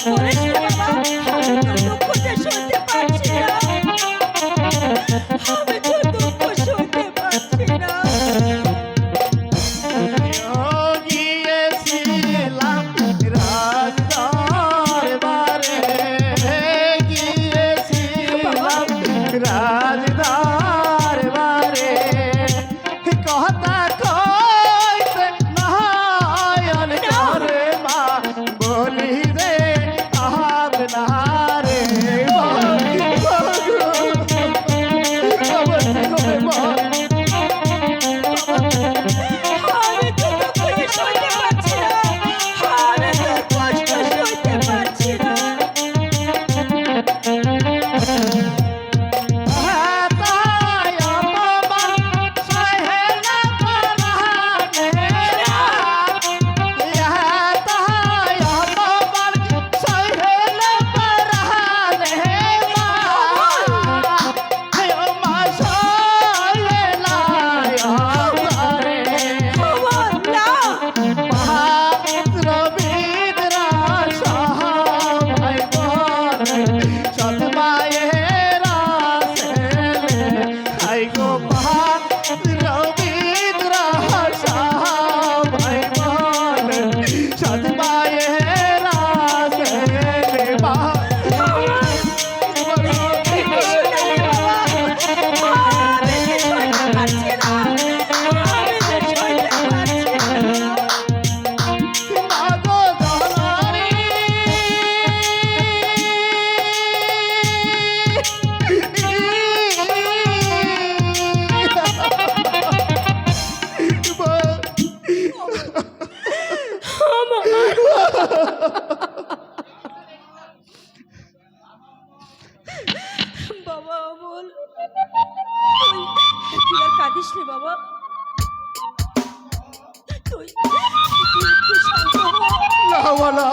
বলিস না বাবা, আমি তো দুঃখ যে সইতে পারছি না, আমি তো দুঃখ সইতে পারছি না। গিয়েছিলাম রাজদরবারে, গিয়েছিলাম রাজদরবারে, কথা কইতে নয়ন করে মা বলি রে আপনারে আমি তো দুঃখ যে সইতে পারছি না, আমি তো কষ্ট সইতে পারছি না। বাবা, না, কিছু নাই বাবা, আমি যে সইতে পারছি না, আমি যে সইতে পারছি না। বাবা বল, তুই আর কাঁদিস রে বাবা, তুই তুই একটু শান্ত হ। না